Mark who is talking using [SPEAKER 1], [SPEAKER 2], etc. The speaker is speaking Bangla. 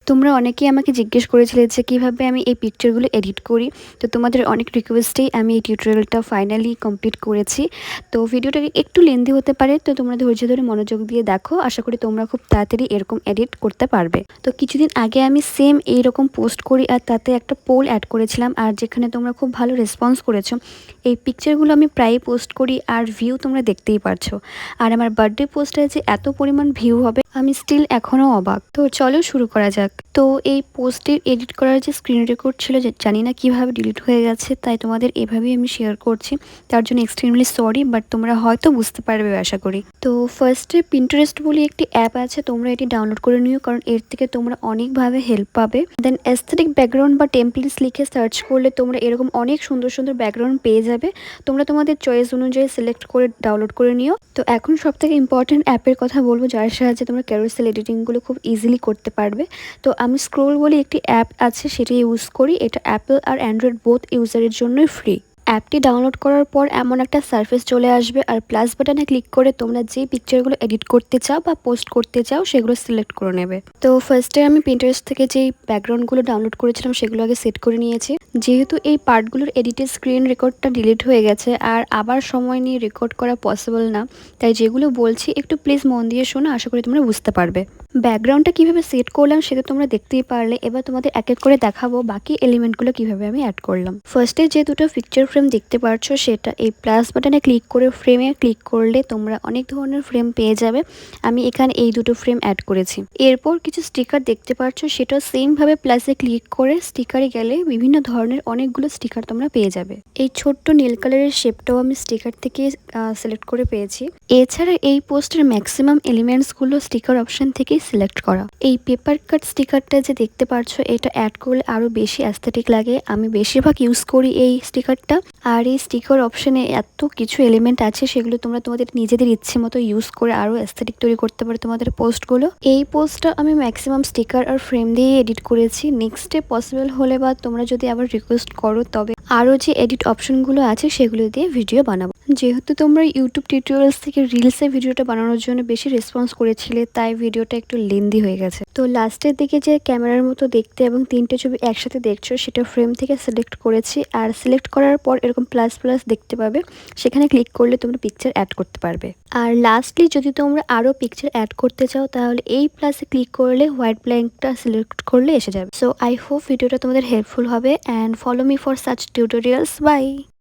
[SPEAKER 1] তোমরা অনেকেই আমাকে জিজ্ঞেস করেছিলে যে কিভাবে আমি এই পিকচারগুলো এডিট করি। তো তোমাদের অনেক রিকোয়েস্টেই আমি এই টিউটোরিয়ালটা ফাইনালি কমপ্লিট করেছি। তো ভিডিওটা একটু লেন্দি হতে পারে, তো তোমরা ধৈর্য ধরে মনোযোগ দিয়ে দেখো। আশা করি তোমরা খুব তাড়াতাড়ি এরকম এডিট করতে পারবে। তো কিছুদিন আগে আমি সেম এইরকম পোস্ট করি আর তাতে একটা পোল অ্যাড করেছিলাম, আর যেখানে তোমরা খুব ভালো রেসপন্স করেছো। এই পিকচারগুলো আমি প্রায়ই পোস্ট করি আর ভিউ তোমরা দেখতেই পারছো। আর আমার বার্থডে পোস্টে যে এত পরিমাণ ভিউ হবে আমি স্টিল এখনও অবাক। তো চলো শুরু করা যাক। তো এই পোস্টের এডিট করার যে স্ক্রিন রেকর্ড ছিল, জানি না কিভাবে ডিলিট হয়ে গেছে, তাই তোমাদের এভাবেই আমি শেয়ার করছি। তার জন্য এক্সট্রিমলি সরি, বাট তোমরা হয়তো বুঝতে পারবে আশা করি। তো ফার্স্টে পিন্টারেস্ট বলে একটি অ্যাপ আছে, তোমরা এটি ডাউনলোড করে নিও, কারণ এর থেকে তোমরা অনেকভাবে হেল্প পাবে। দেন অ্যাস্থেটিক ব্যাকগ্রাউন্ড বা টেমপ্লেটস লিখে সার্চ করলে তোমরা এরকম অনেক সুন্দর সুন্দর ব্যাকগ্রাউন্ড পেয়ে যাবে। তোমরা তোমাদের চয়েস অনুযায়ী সিলেক্ট করে ডাউনলোড করে নিও। তো এখন সবথেকে ইম্পর্টেন্ট অ্যাপের কথা বলবো, যার সাহায্যে তোমরা ক্যারোসেল এডিটিংগুলো খুব ইজিলি করতে পারবে। তো আমি স্ক্রোল বলে একটি অ্যাপ আছে, সেটি ইউজ করি। এটা অ্যাপেল আর অ্যান্ড্রয়েড বোথ ইউজারের জন্যই ফ্রি। অ্যাপটি ডাউনলোড করার পর এমন একটা সারফেস চলে আসবে, আর প্লাস বাটনে ক্লিক করে তোমরা যে পিকচারগুলো এডিট করতে চাও বা পোস্ট করতে চাও সেগুলো সিলেক্ট করে নেবে। তো ফার্স্টে আমি পিন্টারেস্ট থেকে যেই ব্যাকগ্রাউন্ডগুলো ডাউনলোড করেছিলাম সেগুলো আগে সেট করে নিয়েছি। যেহেতু এই পার্টগুলোর এডিটের স্ক্রিন রেকর্ডটা ডিলিট হয়ে গেছে আর আবার সময় নিয়ে রেকর্ড করা পসিবল না, তাই যেগুলো বলছি একটু প্লিজ মন দিয়ে শোনো, আশা করি তোমরা বুঝতে পারবে। ব্যাকগ্রাউন্ডটা কিভাবে সেট করলাম সেটা তোমরা দেখতেই পারলে। এবার তোমাদের এক এক করে দেখাবো বাকি এলিমেন্টগুলো কিভাবে আমি অ্যাড করলাম। ফার্স্টে যে দুটো পিকচার ফ্রেম দেখতে পারছো, সেটা এই প্লাস বাটনে ক্লিক করে ফ্রেমে ক্লিক করলে তোমরা অনেক ধরনের ফ্রেম পেয়ে যাবে। আমি এখানে এই দুটো ফ্রেম অ্যাড করেছি। এরপর কিছু স্টিকার দেখতে পাচ্ছ, সেটা সেম ভাবে প্লাসে ক্লিক করে স্টিকারে গেলে বিভিন্ন ধরনের অনেকগুলো স্টিকার তোমরা পেয়ে যাবে। এই ছোট্ট নীল কালারের শেপটাও আমি স্টিকার থেকে সিলেক্ট করে পেয়েছি। এছাড়া এই পোস্টের ম্যাক্সিমাম এলিমেন্টসগুলো স্টিকার অপশন থেকে সিলেক্ট করা। এই পেপার কাট স্টিকারটা যে দেখতে পাচ্ছ, এটা অ্যাড করলে আরো বেশি অ্যাস্থেটিক লাগে। আমি বেশিরভাগ ইউজ করি এই স্টিকারটা। আর এই স্টিকার অপশনে এত কিছু এলিমেন্ট আছে, সেগুলো তোমরা তোমাদের নিজেদের ইচ্ছে মতো ইউজ করে আরো অ্যাস্থেটিক তৈরি করতে পারো তোমাদের পোস্টগুলো। এই পোস্টটা আমি ম্যাক্সিমাম স্টিকার আর ফ্রেম দিয়ে এডিট করেছি। নেক্সটে পসিবল হলে বা তোমরা যদি আবার রিকোয়েস্ট করো, তবে আরো যে এডিট অপশনগুলো আছে সেগুলো দিয়ে ভিডিও বানাবো। যেহেতু তোমরা ইউটিউব টিউটোরিয়ালস থেকে রিলসে ভিডিওটা বানানোর জন্য বেশি রেসপন্স করেছিলে, তাই ভিডিওটা একটু লেন্দি হয়ে গেছে। তো লাস্টের দিকে যে ক্যামেরার মতো দেখতে এবং তিনটে ছবি একসাথে দেখছো, সেটা ফ্রেম থেকে সিলেক্ট করেছি। আর সিলেক্ট করার পর এরকম প্লাস প্লাস দেখতে পাবে, সেখানে ক্লিক করলে তোমরা পিকচার অ্যাড করতে পারবে। আর লাস্টলি যদি তোমরা আরও পিকচার অ্যাড করতে চাও, তাহলে এই প্লাসে ক্লিক করলে হোয়াইট ব্ল্যাঙ্কটা সিলেক্ট করলে এসে যাবে। সো আই হোপ ভিডিওটা তোমাদের হেল্পফুল হবে, and follow me for such tutorials. By.